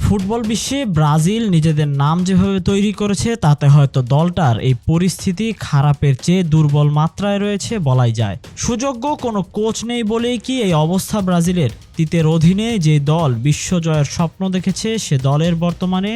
Football বিশ্বে Brazil নিজেদের নাম যেভাবে তৈরি করেছে তাতে হয়তো দলটার এই পরিস্থিতি খারাপের চেয়ে দুর্বল মাত্রায় রয়েছে বলাই যায়। সুযোগ্য কোনো কোচ নেই বলেই কি এই অবস্থা ব্রাজিলের? তিতের অধীনে যে দল বিশ্বজয়ের স্বপ্ন দেখেছে সে দলের বর্তমানে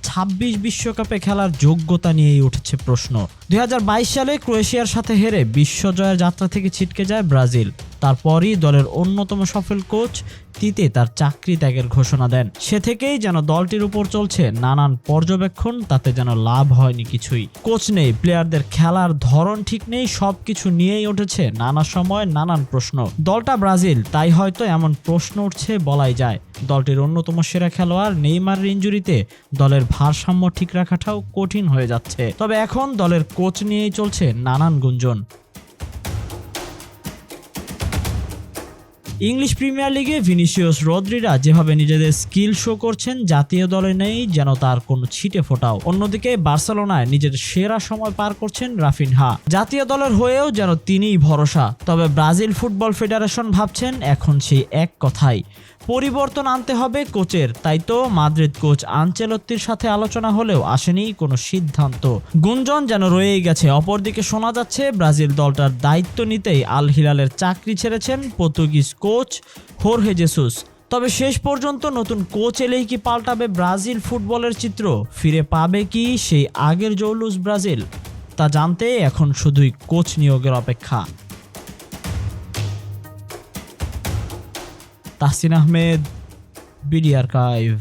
২৬ বিশ্বকাপে খেলার যোগ্যতা নিয়েই উঠেছে প্রশ্ন। ২০২২ সালে ক্রোয়েশিয়ার সাথে হেরে বিশ্বজয়ের যাত্রা থেকে ছিটকে যায় ব্রাজিল। তারপরই দলের অন্যতম সফল কোচ তিতে তার চাকরি ত্যাগের ঘোষণা দেন। সে থেকেই যেন দলটির উপর চলছে নানান পর্যবেক্ষণ, তাতে যেন লাভ হয়নি কিছুই। কোচ নেই, প্লেয়ারদের খেলার ধরন ঠিক নেই, সবকিছু নিয়েই উঠেছে নানা সময় নানান প্রশ্ন। দলটা ব্রাজিল, তাই হয়তো এমন প্রশ্ন উঠছে বলাই যায়। দলটির অন্যতম সেরা খেলোয়াড় নেইমারের ইনজুরিতে দলের ভারসাম্য ঠিক রাখাটাও কঠিন হয়ে যাচ্ছে। তবে এখন দলের কোচ নিয়েই চলছে নানান গুঞ্জন। ইংলিশ প্রিমিয়ার লিগে ভিনিসিয়াস রদ্রিরা যেভাবে নিজেদের স্কিল শো করছেন, জাতীয় দলে নেই যেন তার কোনো ছিটে ফোটাও। অন্যদিকে বার্সেলোনায় নিজের সেরা সময় পার করছেন রাফিনহা। জাতীয় দলের হয়েও যেন তিনিই ভরসা। তবে ব্রাজিল ফুটবল ফেডারেশন ভাবছেন এখন সেই এক কথাই, পরিবর্তন আনতে হবে কোচের। তাই তো মাদ্রিদ কোচ আনচেলত্তির সাথে আলোচনা হলেও আসেনি কোনো সিদ্ধান্ত। গুঞ্জন যেন রয়েই গেছে। অপরদিকে শোনা যাচ্ছে ব্রাজিল দলটার দায়িত্ব নিতেই আল হিলালের চাকরি ছেড়েছেন পর্তুগিজ কোচ হোর্হে জেসুস। তবে শেষ পর্যন্ত নতুন কোচ এলেই কি পাল্টাবে ব্রাজিল ফুটবলের চিত্র? ফিরে পাবে কি সেই আগের জৌলুস ব্রাজিল? তা জানতে এখন শুধুই কোচ নিয়োগের অপেক্ষা। Tahsin Ahmed, BD archive.